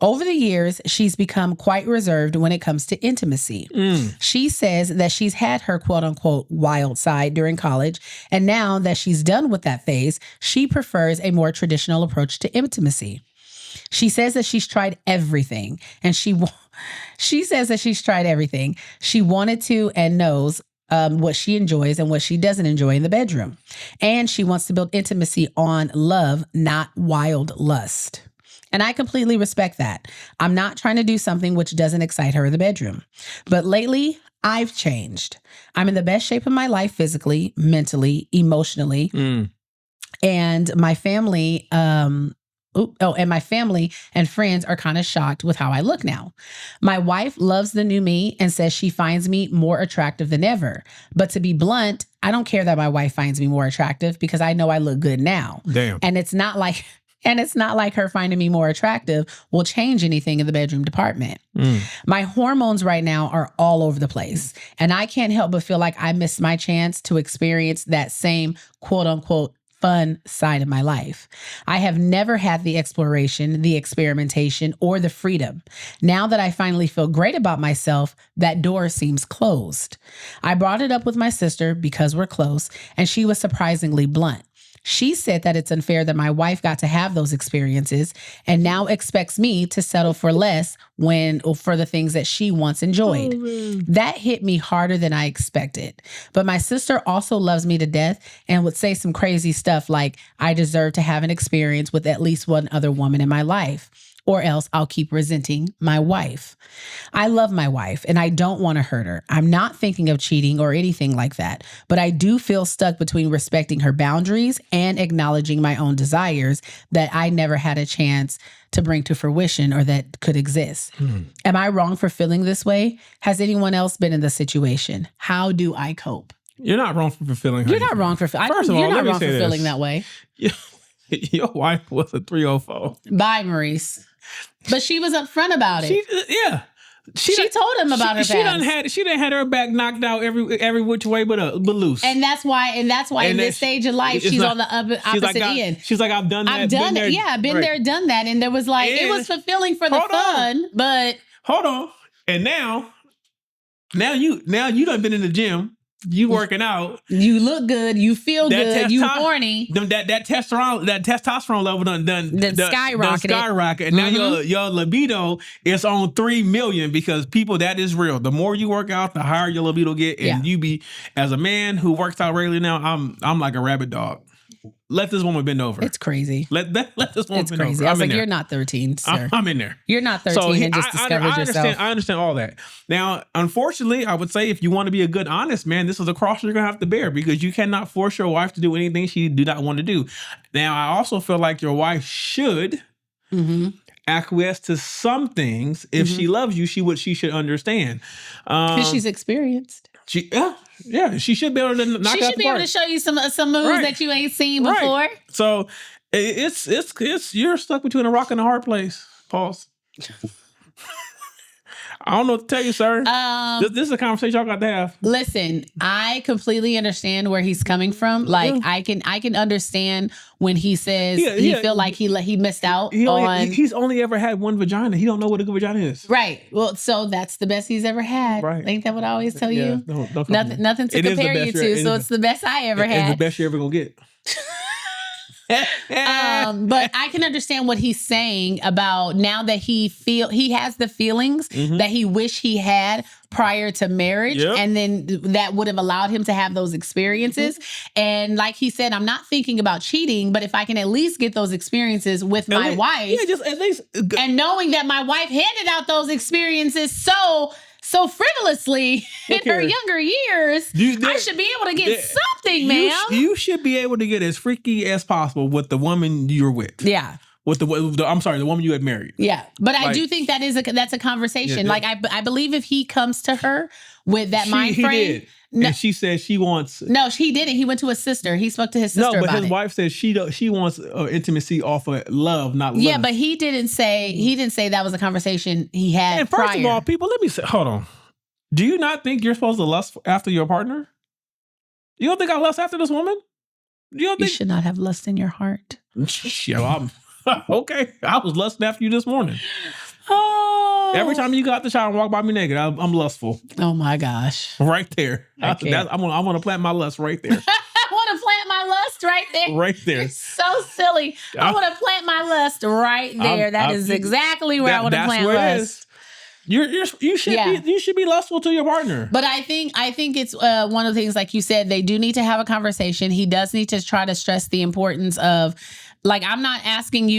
Over the years, she's become quite reserved when it comes to intimacy. She says that she's had her quote unquote wild side during college, and now that she's done with that phase, she prefers a more traditional approach to intimacy. She says that she's tried everything, and she says that she's tried everything. She wanted to and knows what she enjoys and what she doesn't enjoy in the bedroom. And she wants to build intimacy on love, not wild lust. And I completely respect that. I'm not trying to do something which doesn't excite her in the bedroom. But lately, I've changed. I'm in the best shape of my life physically, mentally, emotionally. And my family, and my family and friends are kind of shocked with how I look now. My wife loves the new me and says she finds me more attractive than ever. But to be blunt, I don't care that my wife finds me more attractive because I know I look good now. Damn. And it's not like her finding me more attractive will change anything in the bedroom department. My hormones right now are all over the place. And I can't help but feel like I missed my chance to experience that same quote unquote fun side of my life. I have never had the exploration, the experimentation, or the freedom. Now that I finally feel great about myself, that door seems closed. I brought it up with my sister because we're close, and she was surprisingly blunt. She said that it's unfair that my wife got to have those experiences and now expects me to settle for less for the things that she once enjoyed. That hit me harder than I expected. But my sister also loves me to death and would say some crazy stuff like, I deserve to have an experience with at least one other woman in my life, or else I'll keep resenting my wife. I love my wife and I don't want to hurt her. I'm not thinking of cheating or anything like that, but I do feel stuck between respecting her boundaries and acknowledging my own desires that I never had a chance to bring to fruition or that could exist. Am I wrong for feeling this way? Has anyone else been in this situation? How do I cope? You're not wrong for feeling. You're not wrong for feeling that way. Your wife was a 304. Bye, Maurice. But she was upfront about it. She told him about her past. She done had her back knocked out every which way but loose. And that's why in this stage of life she's on the opposite end. She's like, I've done that. I've done it. Yeah, I've been there, done that. And there was like, it was fulfilling for the fun, but hold on. And now you done been in the gym. You working out. You look good. You feel good. You horny. That testosterone level done skyrocket. And now your libido is on 3 million because people, that is real. The more you work out, the higher your libido get. And you be, as a man who works out regularly now, I'm like a rabid dog. Let this woman bend over. It's crazy. Let this woman bend crazy. over. I was like, you're not 13, sir. I'm in there. You're not 13 and just discovered yourself. I understand all that. Now, unfortunately, I would say if you want to be a good, honest man, this is a cross you're going to have to bear because you cannot force your wife to do anything she do not want to do. Now, I also feel like your wife should acquiesce to some things. If she loves you, she should understand. Because she's experienced. She should be able to knock She out should the be park. able to show you some moves that you ain't seen before. Right. So it's you're stuck between a rock and a hard place. Pause. I don't know what to tell you, sir. This is a conversation y'all got to have. Listen, I completely understand where he's coming from. Like I can understand when he says he feel like he missed out he's only ever had one vagina. He don't know what a good vagina is. Right. Well, so that's the best he's ever had. Right. Ain't that what I always tell you? Don't nothing to compare you to. So it's the best I ever had. It's the best you're ever gonna get. But I can understand what he's saying about now that he has the feelings that he wish he had prior to marriage. And then that would have allowed him to have those experiences. And like he said, I'm not thinking about cheating, but if I can at least get those experiences with my wife. Yeah, just at least. And knowing that my wife handed out those experiences so frivolously in her younger years, I should be able to get something, ma'am. You should be able to get as freaky as possible with the woman you're with. Yeah. With the woman you had married. Yeah. But I do think that's a conversation. Like I believe if he comes to her with that mind frame. He did. No, and she said she wants. No, he didn't. He went to his sister. He spoke to his sister about it. No, but his wife said she wants intimacy off of love, not love. Yeah, but he didn't say that was a conversation he had. And first of all, people, let me say, hold on. Do you not think you're supposed to lust after your partner? You don't think I lust after this woman? You should not have lust in your heart. Yeah, okay. I was lusting after you this morning. Oh. Every time you got out the shower and walk by me naked, I'm lustful. Oh my gosh. Right there. I'm gonna plant my lust right there. I want to plant my lust? lust right there. Right there. You're so silly. I want to plant my lust right there. That is exactly where I want to plant lust. You should be lustful to your partner. But I think it's one of the things, like you said, they do need to have a conversation. He does need to try to stress the importance of, like, I'm not asking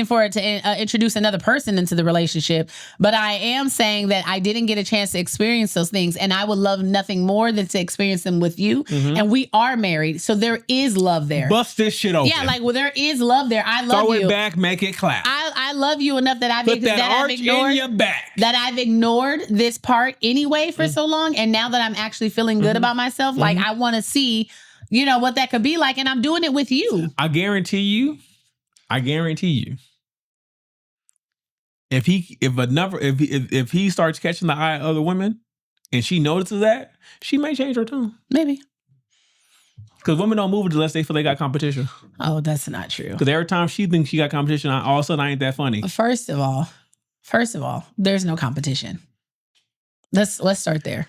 for it to introduce another person into the relationship, but I am saying that I didn't get a chance to experience those things, and I would love nothing more than to experience them with you. Mm-hmm. And we are married, so there is love there. Bust this shit open. Yeah, like, well, there is love there. I love you. Throw it back, make it clap. I love you enough that I've ignored in your back. That I've ignored this part anyway for so long, and now that I'm actually feeling good about myself, like, I want to see, you know, what that could be like, and I'm doing it with you. I guarantee you, if he starts catching the eye of other women and she notices that, she may change her tune. Maybe. Because women don't move unless they feel they got competition. Oh, that's not true. Because every time she thinks she got competition, all of a sudden I ain't that funny. First of all, there's no competition. Let's start there.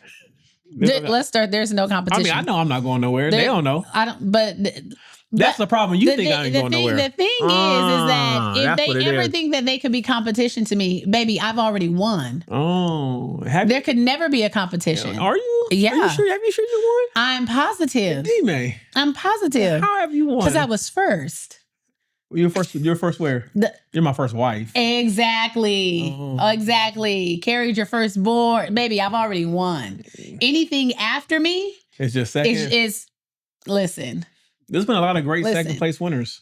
Let's start. There's no competition. I mean, I know I'm not going nowhere. They don't know. I don't. But that's the problem. You think I ain't going nowhere. The thing is that if they ever think that they could be competition to me, baby, I've already won. Oh, there could never be a competition. Are you? Yeah. Are you sure? Have you sure you won? I'm positive. D-May. I'm positive. How have you won? Because I was first. You're first where? You're my first wife. Exactly. Oh. Exactly. Carried your firstborn. Baby, I've already won. Anything after me? It's just second. Listen. There's been a lot of great second place winners.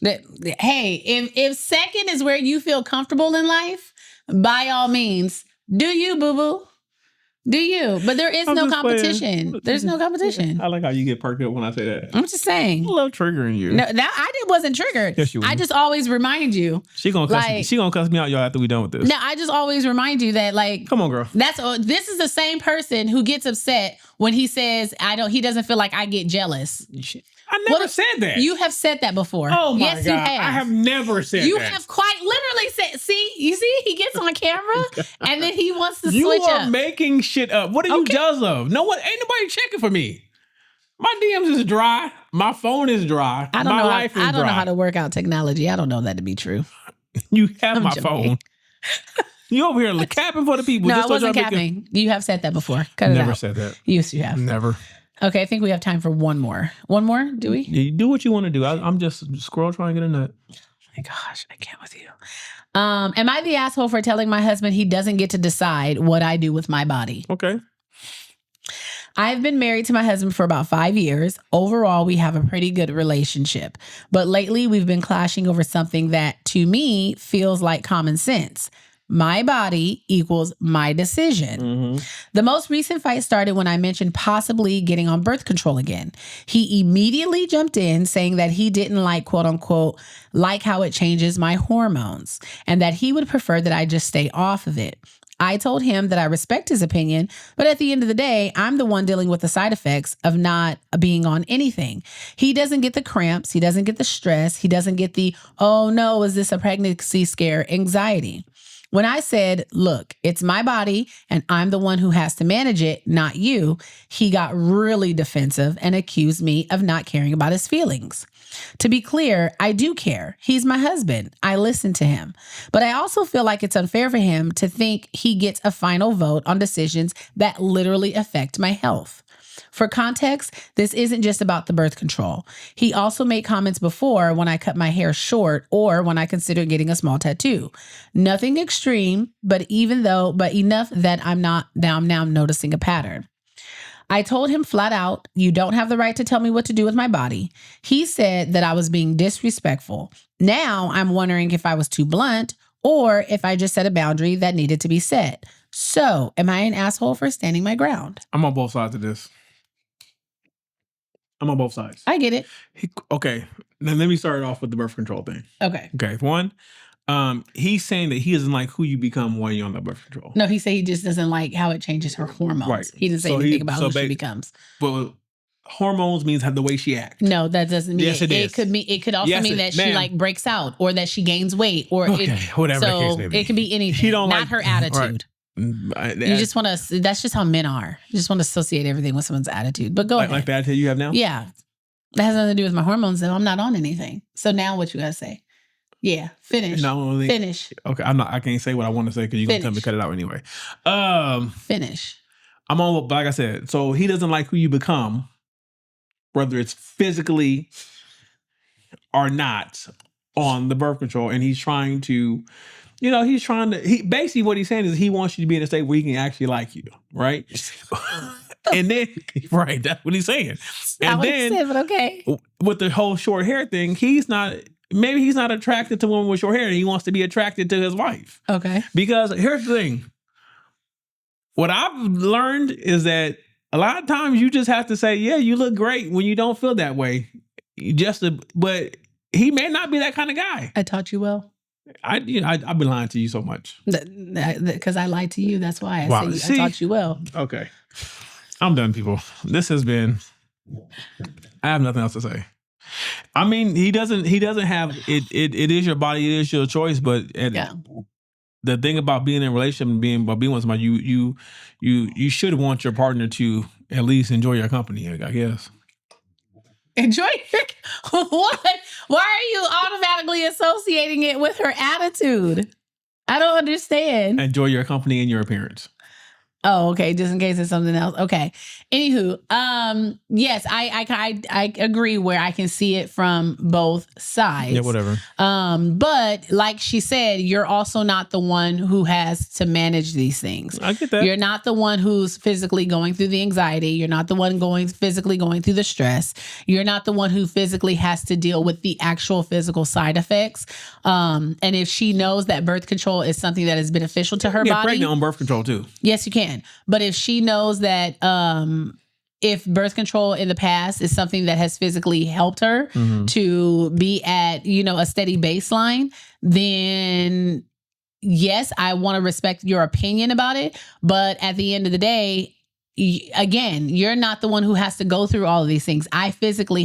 Hey, if second is where you feel comfortable in life, by all means, do you, boo-boo. Do you? But there is no competition. Playing. There's no competition. I like how you get perked up when I say that. I'm just saying. I love triggering you. No, that wasn't triggered. Yes, you were. I just always remind you. She gonna cuss me out, y'all, after we done with this. No, I just always remind you that, like, come on, girl. This is the same person who gets upset when he says he doesn't feel like I get jealous. I never said that. You have said that before. Oh my yes, God. You have. I have never said that. You have quite literally said, he gets on camera and then he wants to switch up. You are making shit up. What are you jealous of? No one, ain't nobody checking for me. My DMs is dry. My phone is dry. I don't know how to work out technology. I don't know that to be true. You have my phone. You over here capping for the people. No, I wasn't capping. You have said that before. Cut it out. Never said that. Yes, you have. Never. Okay, I think we have time for one more. One more, do we? You do what you want to do. I'm just trying to get a nut. Oh my gosh, I can't with you. Am I the asshole for telling my husband he doesn't get to decide what I do with my body? Okay. I've been married to my husband for about 5 years. Overall, we have a pretty good relationship. But lately, we've been clashing over something that, to me, feels like common sense. My body equals my decision. Mm-hmm. The most recent fight started when I mentioned possibly getting on birth control again. He immediately jumped in saying that he didn't like, quote unquote, like how it changes my hormones and that he would prefer that I just stay off of it. I told him that I respect his opinion, but at the end of the day, I'm the one dealing with the side effects of not being on anything. He doesn't get the cramps. He doesn't get the stress. He doesn't get the, oh no, is this a pregnancy scare anxiety? When I said, look, it's my body and I'm the one who has to manage it, not you, he got really defensive and accused me of not caring about his feelings. To be clear, I do care. He's my husband. I listen to him. But I also feel like it's unfair for him to think he gets a final vote on decisions that literally affect my health. For context, this isn't just about the birth control. He also made comments before when I cut my hair short or when I considered getting a small tattoo. Nothing extreme, but enough that I'm now noticing a pattern. I told him flat out, you don't have the right to tell me what to do with my body. He said that I was being disrespectful. Now I'm wondering if I was too blunt or if I just set a boundary that needed to be set. So am I an asshole for standing my ground? I'm on both sides of this. I'm on both sides. I get it. Okay. Now let me start off with the birth control thing. Okay. One, he's saying that he doesn't like who you become while you're on the birth control. No, he said he just doesn't like how it changes her hormones. Right. He didn't say anything about who she becomes. But hormones means the way she acts. No, that doesn't mean yes, it is. It could also mean that she like breaks out or that she gains weight or whatever. So the case may be. It can be anything. She don't not her attitude. Right. You just want to. That's just how men are. You just want to associate everything with someone's attitude. But go ahead. Like the attitude you have now. Yeah. That has nothing to do with my hormones, though. I'm not on anything. So now what you gotta say? Yeah, finish. Finish. Okay, I can't say what I want to say because you're gonna tell me to cut it out anyway. Finish. I'm on, like I said, so he doesn't like who you become, whether it's physically or not, on the birth control, and he's trying to, basically what he's saying is he wants you to be in a state where he can actually like you, right? And then, right, that's what he's saying. And then, said, but okay. With the whole short hair thing, maybe he's not attracted to women with short hair, and he wants to be attracted to his wife. Okay. Because here's the thing. What I've learned is that a lot of times you just have to say, yeah, you look great when you don't feel that way. But he may not be that kind of guy. I taught you well. I've been lying to you so much. Because I lied to you. That's why I taught you well. Okay. I'm done, people. This has been, I have nothing else to say. I mean, he doesn't have, it is your body, it is your choice, but the thing about being in a relationship and being with somebody, you should want your partner to at least enjoy your company, I guess. Enjoy what? Why are you automatically associating it with her attitude? I don't understand. Enjoy your company and your appearance. Oh, okay. Just in case it's something else. Okay. Anywho, yes, I agree where I can see it from both sides. Yeah, whatever. But like she said, you're also not the one who has to manage these things. I get that. You're not the one who's physically going through the anxiety. You're not the one physically going through the stress. You're not the one who physically has to deal with the actual physical side effects. And if she knows that birth control is something that is beneficial to her body. Get pregnant on birth control too. Yes, you can. But if she knows that if birth control in the past is something that has physically helped her to be at, a steady baseline, then yes, I want to respect your opinion about it. But at the end of the day, again, you're not the one who has to go through all of these things. I physically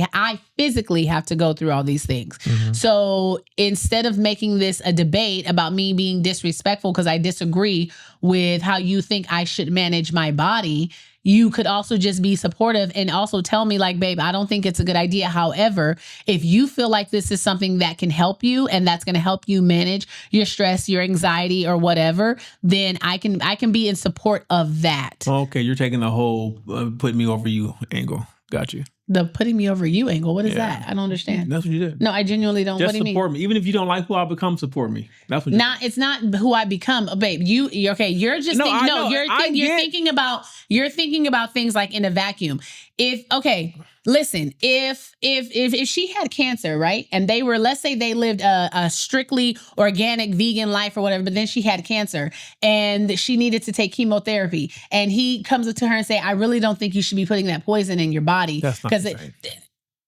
have to go through all these things. So instead of making this a debate about me being disrespectful because I disagree with how you think I should manage my body, you could also just be supportive and also tell me like, babe, I don't think it's a good idea. However, if you feel like this is something that can help you and that's going to help you manage your stress, your anxiety or whatever, then I can be in support of that. Okay. You're taking the whole put me over you angle. Got you. The putting me over you angle. What is that? I don't understand. That's what you did. No, I genuinely don't. Just what do you mean? Support me. Even if you don't like who I become, support me. That's what you did. It's not who I become. You're just you're thinking about things like in a vacuum. If she had cancer, right? And let's say they lived a strictly organic vegan life or whatever, but then she had cancer and she needed to take chemotherapy and he comes up to her and say, I really don't think you should be putting that poison in your body. That's not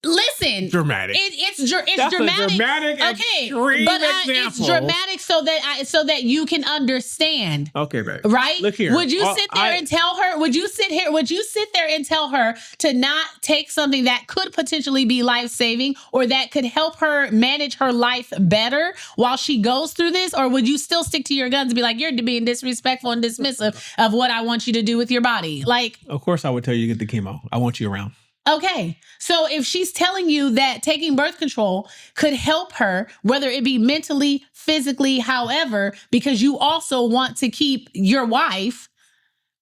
listen, dramatic. It's That's dramatic. A dramatic, extreme example. It's dramatic so that you can understand. Okay, babe. Right? Look here. Would you sit there and tell her? Would you sit there and tell her to not take something that could potentially be life-saving or that could help her manage her life better while she goes through this? Or would you still stick to your guns and be like, you're being disrespectful and dismissive of what I want you to do with your body? Like, of course, I would tell you to get the chemo. I want you around. Okay. So if she's telling you that taking birth control could help her, whether it be mentally, physically, however, because you also want to keep your wife,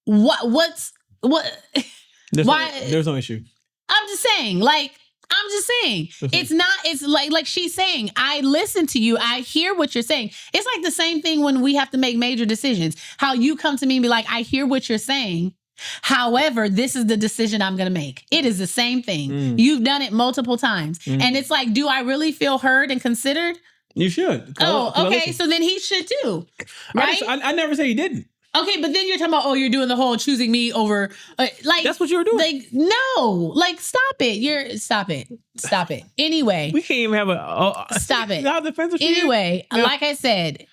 what? There's no issue. I'm just saying, it's like she's saying, I listen to you. I hear what you're saying. It's like the same thing when we have to make major decisions, how you come to me and be like, I hear what you're saying. However, this is the decision I'm going to make. It is the same thing. You've done it multiple times. And it's like, do I really feel heard and considered? You should. Okay. So then he should too. Right? I never say he didn't. Okay, but then you're talking about, you're doing the whole choosing me over, that's what you were doing. Like, no, stop it. Stop it. Anyway. We can't even have stop it. How defensive anyway, like I said,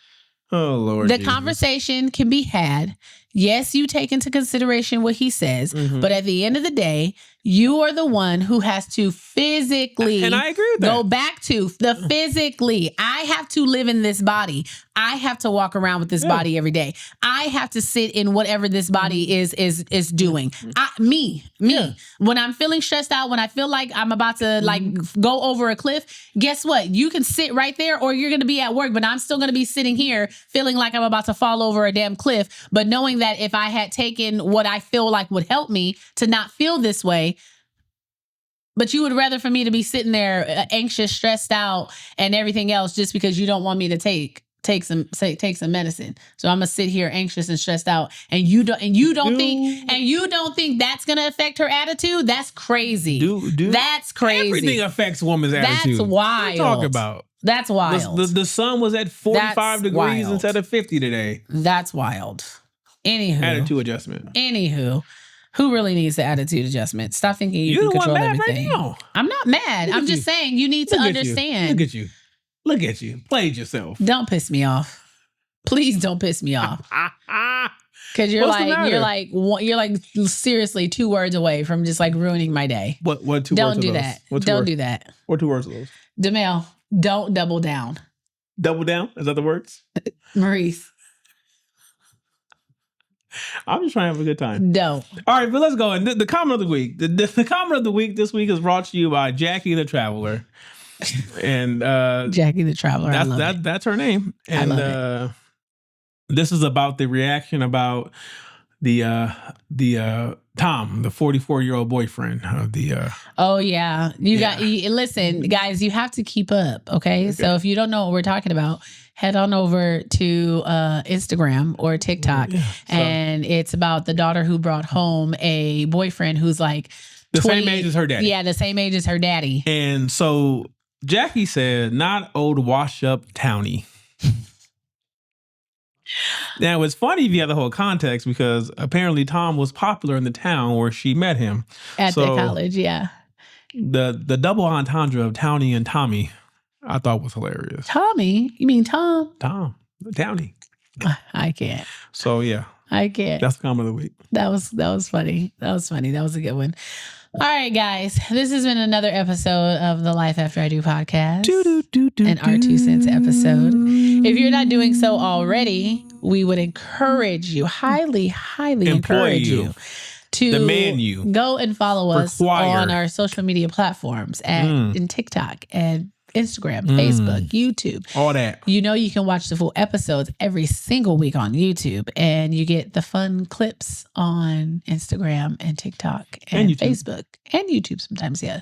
oh Lord, the conversation can be had. Yes, you take into consideration what he says, Mhm. but at the end of the day, you are the one who has to physically And I agree with that. go back to the physically. I have to live in this body. I have to walk around with this body every day. I have to sit in whatever this body is doing. Me. Yeah. When I'm feeling stressed out, when I feel like I'm about to like go over a cliff, guess what? You can sit right there, or you're going to be at work, but I'm still going to be sitting here feeling like I'm about to fall over a damn cliff. But knowing that if I had taken what I feel like would help me to not feel this way, but you would rather for me to be sitting there anxious, stressed out, and everything else just because you don't want me to take some medicine. So I'm gonna sit here anxious and stressed out, and you don't think that's gonna affect her attitude? That's crazy. That's crazy. Everything affects a woman's attitude. That's wild. What are you talking about? That's wild. The sun was at 45 degrees instead of 50 today. That's wild. Anywho. Attitude adjustment. Anywho. Who really needs the attitude adjustment? Stop thinking you can control everything. Right now. I'm not mad. I'm just saying you need to understand. Look at you. Played yourself. Don't piss me off. Please don't piss me off. Because you're like seriously 2 words away from just like ruining my day. What 2 words? Don't do that. Don't do that. What 2 words are those? Demel, don't double down. Double down? Is that the words? Maurice. I'm just trying to have a good time. No. All right, but let's go. And the comment of the week. The comment of the week this week is brought to you by Jackie the Traveler. And Jackie the Traveler. That's her name. And I love it. This is about the reaction about the Tom, the 44-year-old boyfriend of the Oh yeah. Listen, guys, you have to keep up, okay? So if you don't know what we're talking about, head on over to Instagram or TikTok. And it's about the daughter who brought home a boyfriend who's like the same age as her daddy. Yeah, the same age as her daddy. And so Jackie said, not old wash up townie. Now, it's funny if you have the whole context because apparently Tom was popular in the town where she met him. At the college, yeah. The double entendre of Townie and Tommy, I thought was hilarious. Tommy? You mean Tom? Tom. Townie. I can't. So, yeah. I can't. That's the comment of the week. That was funny. That was funny. That was a good one. All right, guys. This has been another episode of the Life After I Do podcast. An our 2 cents episode. If you're not doing so already, we would encourage you, highly encourage you to demand you go and follow us on our social media platforms in TikTok and Instagram, Facebook, YouTube. All that. You know you can watch the full episodes every single week on YouTube, and you get the fun clips on Instagram and TikTok and Facebook and YouTube sometimes, yeah.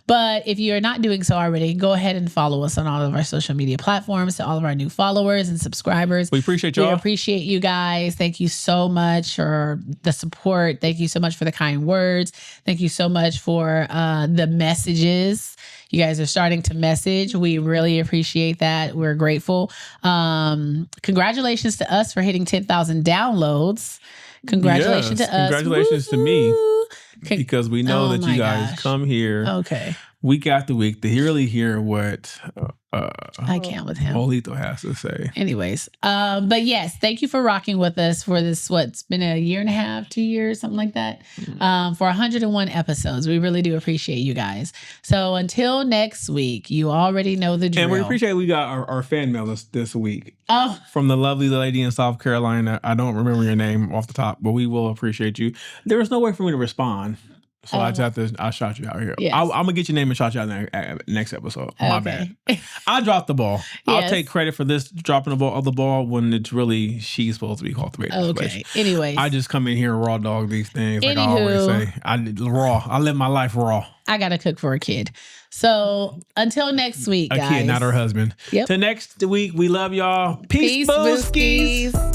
But if you're not doing so already, go ahead and follow us on all of our social media platforms, to all of our new followers and subscribers. We appreciate y'all. We appreciate you guys. Thank you so much for the support. Thank you so much for the kind words. Thank you so much for the messages. You guys are starting to message. We really appreciate that. We're grateful. Congratulations to us for hitting 10,000 downloads. Congratulations to us. Congratulations to me. Because we know that you guys come here week after week to really hear what I can't with him. Olito has to say. Anyways, but yes, thank you for rocking with us for this, it's been a year and a half, 2 years, something like that, for 101 episodes. We really do appreciate you guys. So until next week, you already know the drill. And we appreciate we got our fan mail this week. Oh. From the lovely lady in South Carolina. I don't remember your name off the top, but we will appreciate you. There was no way for me to respond. So I shot you out here. Yes. I'm going to get your name and shot you out next episode. My bad. I dropped the ball. Yes. I'll take credit for this dropping the ball when it's really she's supposed to be cultivated. Okay. Anyways. I just come in here and raw dog these things. Like I always say. I live my life raw. I got to cook for a kid. So until next week, guys. A kid, not her husband. Yep. Till next week, we love y'all. Peace, booskies.